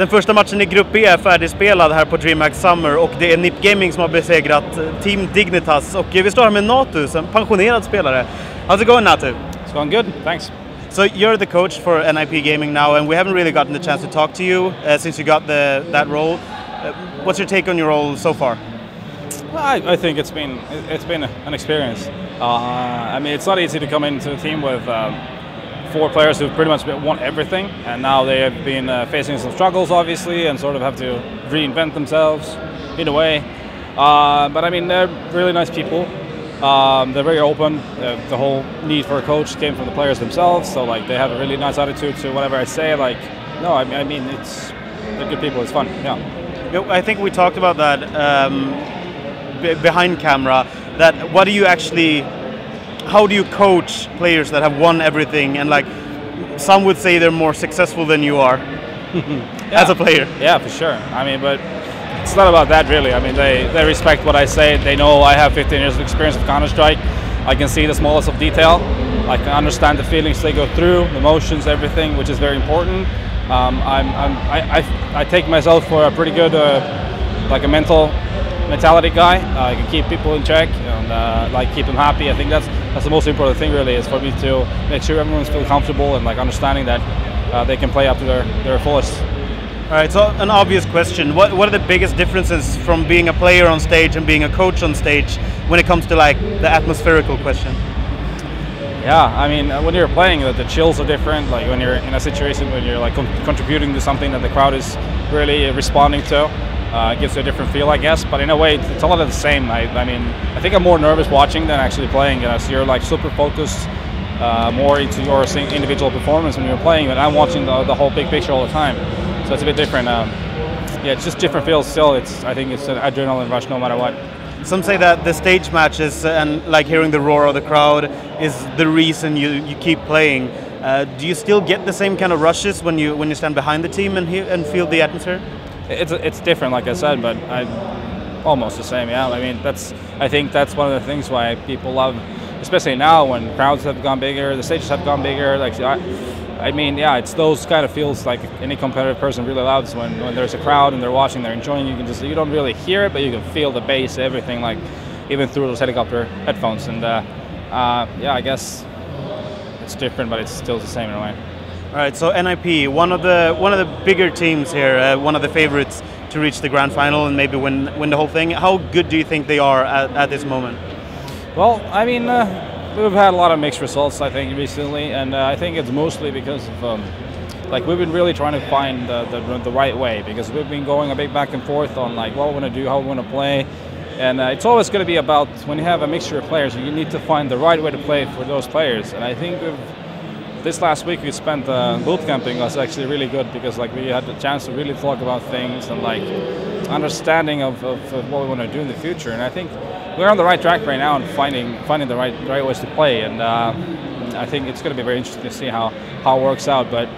Den första matchen i Grupp B är färdigspelad här på DreamHack Summer och det är NiP Gaming som har besegrat Team Dignitas. Och vi står här med Natu, en pensionerad spelare. How's it going, Natu? It's going good, thanks. So you're the coach for NiP Gaming now, and we haven't really gotten the chance to talk to you since you got that role. What's your take on your role so far? Well, I think it's been an experience. I mean, it's not easy to come into a team with 4 players who've pretty much won everything, and now they have been facing some struggles, obviously, and sort of have to reinvent themselves in a way. But I mean, they're really nice people. They're very open. The whole need for a coach came from the players themselves, so like they have a really nice attitude to whatever I say. Like, no, I mean, they're good people. It's fun. Yeah. I think we talked about that behind camera. That how do you coach players that have won everything, and like some would say they're more successful than you are as a player? Yeah, for sure. I mean, but it's not about that really. I mean, they respect what I say. They know I have 15 years of experience of Counter-Strike. I can see the smallest of detail. I can understand the feelings they go through, the emotions, everything, which is very important. I take myself for a pretty good, like a mentality guy. I can keep people in check and like keep them happy. I think that's the most important thing really, is for me to make sure everyone's feel comfortable and like understanding that they can play up to their fullest. All right, so an obvious question. What are the biggest differences from being a player on stage and being a coach on stage when it comes to like the atmospherical question? Yeah, I mean, when you're playing, the chills are different. Like when you're in a situation when you're like contributing to something that the crowd is really responding to, it gives you a different feel, I guess. But in a way, it's a lot of the same. I mean, I think I'm more nervous watching than actually playing. So you're like super focused, more into your individual performance when you're playing. But I'm watching the whole big picture all the time, so it's a bit different. Yeah, it's just different feels. Still, I think it's an adrenaline rush no matter what. Some say that the stage matches and like hearing the roar of the crowd is the reason you keep playing. Do you still get the same kind of rushes when you stand behind the team and feel the atmosphere? It's different, like I said, but almost the same. Yeah, I mean I think that's one of the things why people love, especially now when crowds have gone bigger, the stages have gone bigger. Like I mean, yeah, it's those kind of feels like any competitive person really loves when there's a crowd and they're watching, they're enjoying. You don't really hear it, but you can feel the bass, everything, like even through those helicopter headphones. And yeah, I guess it's different, but it's still the same in a way. All right, so NiP, one of the bigger teams here, one of the favorites to reach the grand final and maybe win the whole thing. How good do you think they are at this moment? Well, I mean, we've had a lot of mixed results, I think, recently, and I think it's mostly because of like we've been really trying to find the right way, because we've been going a bit back and forth on like what we want to do, how we want to play, and it's always going to be about when you have a mixture of players, you need to find the right way to play for those players. And I think this last week we spent boot camping was actually really good, because like we had the chance to really talk about things and like understanding of what we want to do in the future. And I think we're on the right track right now and finding the right ways to play. And I think it's going to be very interesting to see how it works out. But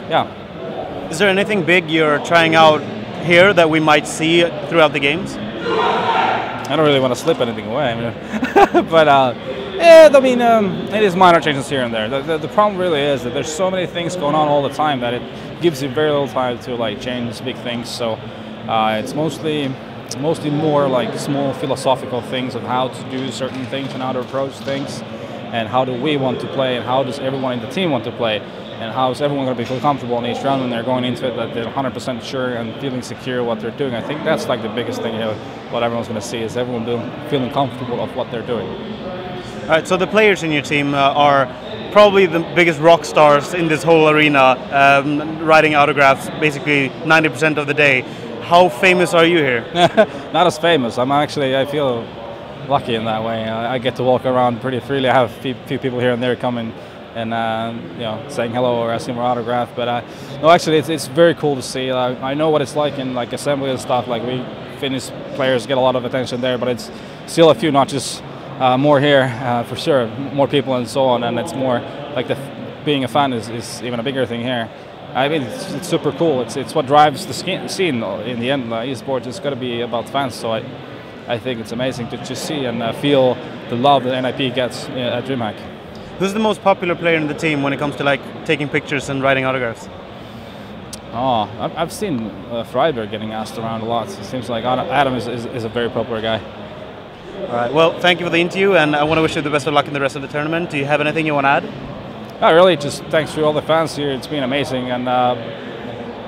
yeah. Is there anything big you're trying out here that we might see throughout the games? I don't really want to slip anything away. I mean, but yeah, I mean, it is minor changes here and there. The problem really is that there's so many things going on all the time that it gives you very little time to like change big things. So it's mostly more like small philosophical things of how to do certain things and how to approach things, and how do we want to play, and how does everyone in the team want to play, and how is everyone going to be comfortable in each round when they're going into it, that they're 100% sure and feeling secure what they're doing. I think that's like the biggest thing, what everyone's going to see is everyone feeling comfortable of what they're doing. All right, so the players in your team are probably the biggest rock stars in this whole arena, writing autographs basically 90% of the day. How famous are you here? Not as famous. I feel lucky in that way. I get to walk around pretty freely. I have a few people here and there coming and saying hello or asking for autograph. But no, actually, it's very cool to see. I know what it's like in like assembly and stuff. Like we Finnish players get a lot of attention there, but it's still a few notches more here for sure. More people and so on, and it's more like being a fan is even a bigger thing here. I mean, it's super cool. It's what drives the scene in the end. Esports is going to be about fans, so I think it's amazing to just see and feel the love that NiP gets at DreamHack. Who's the most popular player in the team when it comes to like taking pictures and writing autographs? Oh, I've seen Freiberg getting asked around a lot. So it seems like Adam is a very popular guy. All right. Well, thank you for the interview, and I want to wish you the best of luck in the rest of the tournament. Do you have anything you want to add? No, really, just thanks to all the fans here. It's been amazing, and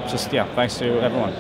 just, yeah, thanks to everyone.